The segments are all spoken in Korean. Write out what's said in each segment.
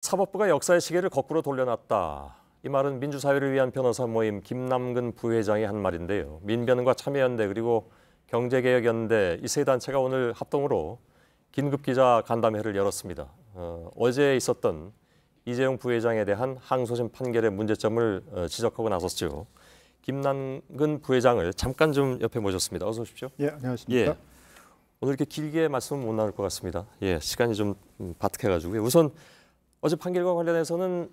사법부가 역사의 시계를 거꾸로 돌려놨다. 이 말은 민주사회를 위한 변호사 모임 김남근 부회장의 한 말인데요. 민변과 참여연대 그리고 경제개혁연대 이 세 단체가 오늘 합동으로 긴급기자 간담회를 열었습니다. 어제 있었던 이재용 부회장에 대한 항소심 판결의 문제점을 지적하고 나섰죠. 김남근 부회장을 잠깐 좀 옆에 모셨습니다. 어서 오십시오. 예, 안녕하십니까. 예, 오늘 이렇게 길게 말씀은 못 나눌 것 같습니다. 예, 시간이 좀 바득해가지고요. 우선 어제 판결과 관련해서는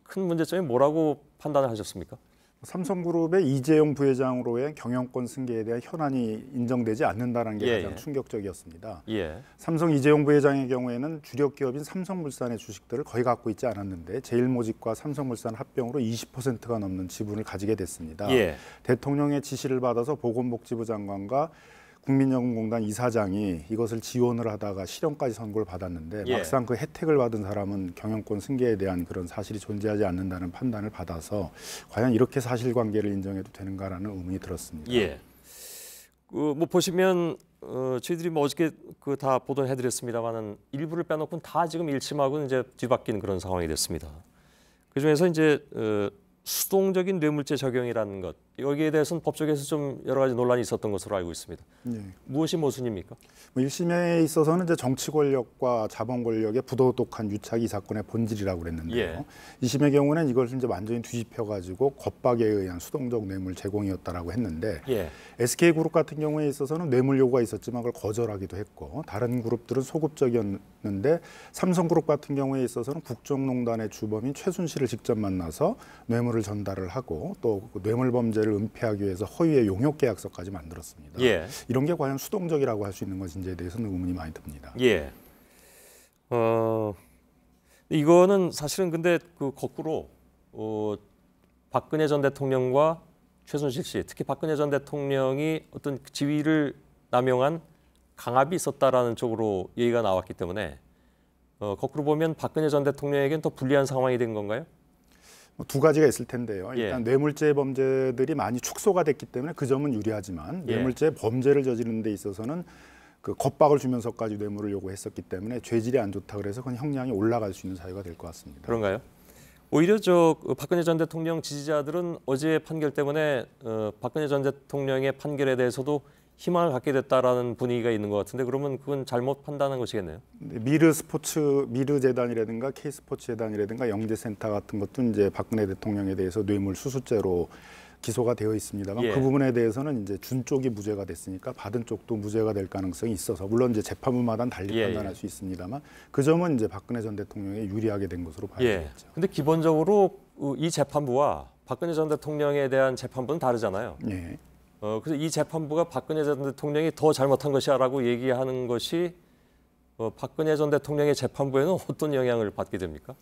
큰 문제점이 뭐라고 판단을 하셨습니까? 삼성그룹의 이재용 부회장으로의 경영권 승계에 대한 현안이 인정되지 않는다는 게 가장 충격적이었습니다. 예. 삼성 이재용 부회장의 경우에는 주력 기업인 삼성물산의 주식들을 거의 갖고 있지 않았는데 제일모직과 삼성물산 합병으로 20%가 넘는 지분을 가지게 됐습니다. 예. 대통령의 지시를 받아서 보건복지부 장관과 국민연금공단 이사장이 이것을 지원을 하다가 실형까지 선고를 받았는데 막상 그 혜택을 받은 사람은 경영권 승계에 대한 그런 사실이 존재하지 않는다는 판단을 받아서 과연 이렇게 사실관계를 인정해도 되는가라는 의문이 들었습니다. 예. 뭐 보시면 저희들이 뭐 어저께 다 보도해드렸습니다만은 일부를 빼놓고는 다 지금 일침하고 이제 뒤바뀐 그런 상황이 됐습니다. 그 중에서 이제 수동적인 뇌물죄 적용이라는 것 여기에 대해서는 법조계에서 좀 여러 가지 논란이 있었던 것으로 알고 있습니다. 예. 무엇이 모순입니까? 1심에 있어서는 이제 정치 권력과 자본 권력의 부도덕한 유착이 이 사건의 본질이라고 그랬는데요. 예. 2심의 경우는 이걸 이제 완전히 뒤집혀가지고 겁박에 의한 수동적 뇌물 제공이었다라고 했는데 예. SK그룹 같은 경우에 있어서는 뇌물 요구가 있었지만 그걸 거절하기도 했고 다른 그룹들은 소급적이었는데 삼성그룹 같은 경우에 있어서는 국정농단의 주범인 최순실을 직접 만나서 뇌물을 전달을 하고 또 뇌물 범죄를 은폐하기 위해서 허위의 용역 계약서까지 만들었습니다. 예. 이런 게 과연 수동적이라고 할 수 있는 것인지에 대해서는 의문이 많이 듭니다. 예. 이거는 사실은 근데 거꾸로 박근혜 전 대통령과 최순실 씨, 특히 박근혜 전 대통령이 어떤 지위를 남용한 강압이 있었다라는 쪽으로 얘기가 나왔기 때문에 거꾸로 보면 박근혜 전 대통령에게는 더 불리한 상황이 된 건가요? 두 가지가 있을 텐데요. 일단 예. 뇌물죄 범죄들이 많이 축소가 됐기 때문에 그 점은 유리하지만 뇌물죄 범죄를 저지르는 데 있어서는 그 겁박을 주면서까지 뇌물을 요구했었기 때문에 죄질이 안 좋다 그래서 그건 형량이 올라갈 수 있는 사유가 될 것 같습니다. 그런가요? 오히려 박근혜 전 대통령 지지자들은 어제 판결 때문에 박근혜 전 대통령의 판결에 대해서도 희망을 갖게 됐다라는 분위기가 있는 것 같은데 그러면 그건 잘못 판단한 것이겠네요. 미르 재단이라든가 K스포츠 재단이라든가 영재센터 같은 것도 이제 박근혜 대통령에 대해서 뇌물 수수죄로 기소가 되어 있습니다만 그 부분에 대해서는 이제 준 쪽이 무죄가 됐으니까 받은 쪽도 무죄가 될 가능성이 있어서 물론 이제 재판부마다 달리 판단할 수 있습니다만 그 점은 이제 박근혜 전 대통령에 유리하게 된 것으로 봐야 되겠죠. 근데 기본적으로 이 재판부와 박근혜 전 대통령에 대한 재판부는 다르잖아요. 예. 그래서 이 재판부가 박근혜 전 대통령이 더 잘못한 것이라고 얘기하는 것이 박근혜 전 대통령의 재판부에는 어떤 영향을 받게 됩니까?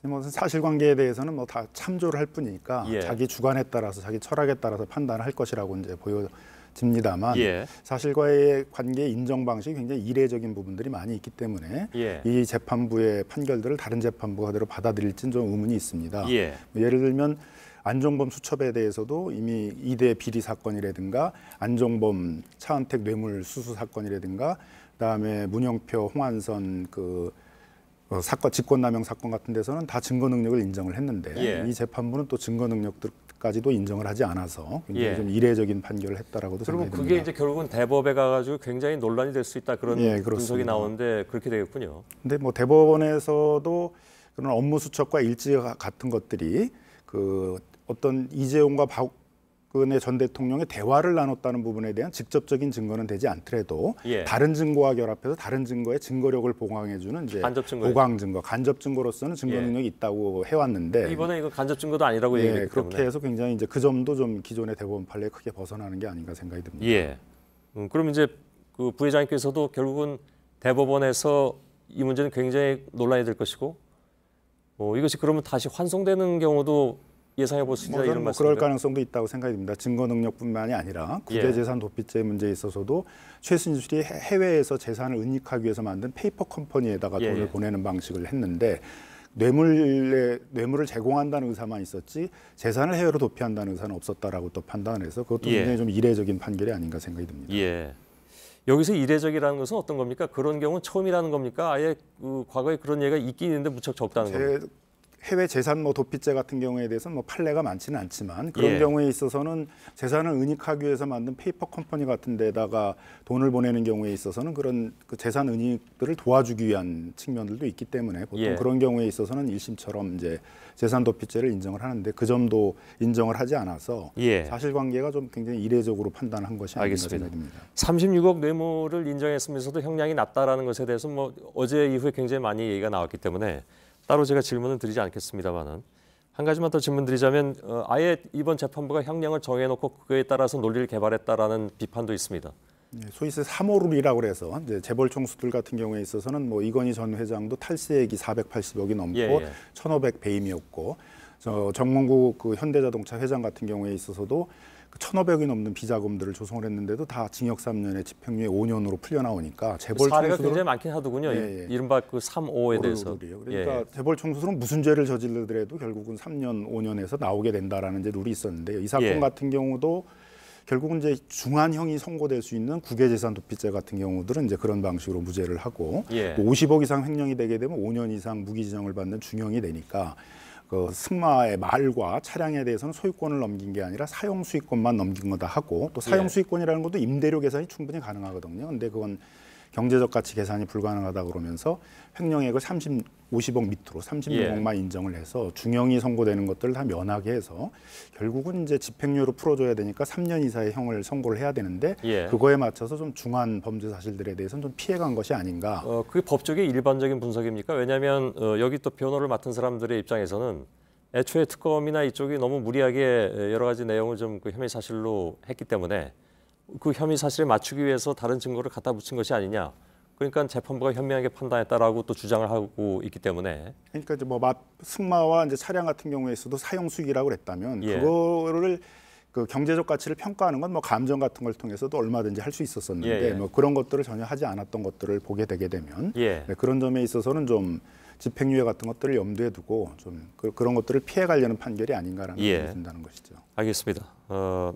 뭐 사실관계에 대해서는 뭐 다 참조를 할 뿐이니까 자기 주관에 따라서 자기 철학에 따라서 판단을 할 것이라고 이제 보여집니다만 사실과의 관계의 인정 방식이 굉장히 이례적인 부분들이 많이 있기 때문에 이 재판부의 판결들을 다른 재판부가 그대로 받아들일지는 좀 의문이 있습니다. 예를 들면 안종범 수첩에 대해서도 이미 2대 비리 사건이라든가 안종범 차은택 뇌물 수수 사건이라든가 그다음에 문영표 홍한선 사건 직권남용 사건 같은 데서는 다 증거 능력을 인정을 했는데 이 재판부는 또 증거 능력들까지도 인정을 하지 않아서 굉장히 좀 이례적인 판결을 했다라고도 생각이 듭니다. 그리고 그게 이제 결국은 대법에 가가지고 굉장히 논란이 될 수 있다 그런 분석이 나오는데 그렇게 되겠군요. 근데 뭐 대법원에서도 그런 업무 수첩과 일지 같은 것들이 어떤 이재용과 박근혜 전 대통령의 대화를 나눴다는 부분에 대한 직접적인 증거는 되지 않더라도 다른 증거와 결합해서 다른 증거의 증거력을 보강해주는 이제 보강 증거, 간접 증거로서는 증거 능력이 있다고 해왔는데 이번에 이거 간접 증거도 아니라고 얘기했기 그렇게 때문에 해서 굉장히 이제 그 점도 좀 기존의 대법원 판례에 크게 벗어나는 게 아닌가 생각이 듭니다. 그럼 이제 그 부회장님께서도 결국은 대법원에서 이 문제는 굉장히 논란이 될 것이고 이것이 그러면 다시 환송되는 경우도 예상해 볼 수 있다 이런 말씀인가요? 그럴 가능성도 있다고 생각이 듭니다. 증거 능력뿐만이 아니라 국외재산 도피죄 문제에 있어서도 최순실이 해외에서 재산을 은닉하기 위해서 만든 페이퍼 컴퍼니에다가 돈을 보내는 방식을 했는데 뇌물을 제공한다는 의사만 있었지 재산을 해외로 도피한다는 의사는 없었다라고 또 판단을 해서 그것도 굉장히 좀 이례적인 판결이 아닌가 생각이 듭니다. 여기서 이례적이라는 것은 어떤 겁니까? 그런 경우는 처음이라는 겁니까? 아예 그 과거에 그런 예가 있긴 있는데 무척 적다는 겁니까? 해외 재산 도피죄 같은 경우에 대해서는 판례가 많지는 않지만 그런 경우에 있어서는 재산을 은닉하기 위해서 만든 페이퍼 컴퍼니 같은 데다가 돈을 보내는 경우에 있어서는 그런 그 재산 은닉들을 도와주기 위한 측면들도 있기 때문에 보통 그런 경우에 있어서는 1심처럼 이제 재산 도피죄를 인정을 하는데 그 점도 인정을 하지 않아서 사실관계가 좀 굉장히 이례적으로 판단한 것이 아닌가 생각됩니다. 36억 뇌물을 인정했으면서도 형량이 낮다라는 것에 대해서 뭐 어제 이후에 굉장히 많이 얘기가 나왔기 때문에 따로 제가 질문은 드리지 않겠습니다만은 한 가지만 더 질문드리자면 아예 이번 재판부가 형량을 정해놓고 그에 따라서 논리를 개발했다라는 비판도 있습니다. 소위 3호룰이라고 그래서 이제 재벌 총수들 같은 경우에 있어서는 뭐 이건희 전 회장도 탈세액이 480억이 넘고 1,500 배임이었고 정몽구 그 현대자동차 회장 같은 경우에 있어서도 1,500이 넘는 비자금들을 조성을 했는데도 다 징역 3년에 집행유예 5년으로 풀려나오니까 재벌 사례가 총수들은 굉장히 많긴 하더군요. 이른바 그 3.5에 대해서. 그러니까 재벌 총수들은 무슨 죄를 저지르더라도 결국은 3년, 5년에서 나오게 된다라는 이제 룰이 있었는데요. 이 사건 같은 경우도 결국은 이제 중한형이 선고될 수 있는 국외재산 도피죄 같은 경우들은 이제 그런 방식으로 무죄를 하고 또 50억 이상 횡령이 되게 되면 5년 이상 무기지정을 받는 중형이 되니까 그 승마의 말과 차량에 대해서는 소유권을 넘긴 게 아니라 사용 수익권만 넘긴 거다 하고 또 사용 수익권이라는 것도 임대료 계산이 충분히 가능하거든요. 근데 그건 경제적 가치 계산이 불가능하다 그러면서 횡령액을 50억 밑으로 36억만 인정을 해서 중형이 선고되는 것들을 다 면하게 해서 결국은 이제 집행유예로 풀어줘야 되니까 3년 이상의 형을 선고를 해야 되는데 그거에 맞춰서 좀 중한 범죄 사실들에 대해서는 좀 피해간 것이 아닌가. 그게 법조계 일반적인 분석입니까? 왜냐하면 여기 또 변호를 맡은 사람들의 입장에서는 애초에 특검이나 이쪽이 너무 무리하게 여러 가지 내용을 좀 그 혐의 사실로 했기 때문에 그 혐의 사실에 맞추기 위해서 다른 증거를 갖다 붙인 것이 아니냐. 그러니까 재판부가 현명하게 판단했다라고 또 주장을 하고 있기 때문에. 그러니까 이제 뭐 승마와 이제 차량 같은 경우에서도 사용 수익이라고 그랬다면 그거를 그 경제적 가치를 평가하는 건 뭐 감정 같은 걸 통해서도 얼마든지 할 수 있었었는데 뭐 그런 것들을 전혀 하지 않았던 것들을 보게 되게 되면 그런 점에 있어서는 좀 집행유예 같은 것들을 염두에 두고 좀 그런 것들을 피해가려는 판결이 아닌가라는 생각이 든다는 것이죠. 알겠습니다.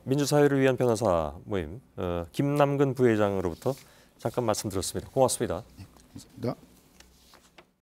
민주사회를 위한 변호사 모임 김남근 부회장으로부터 잠깐 말씀드렸습니다. 고맙습니다. 고맙습니다.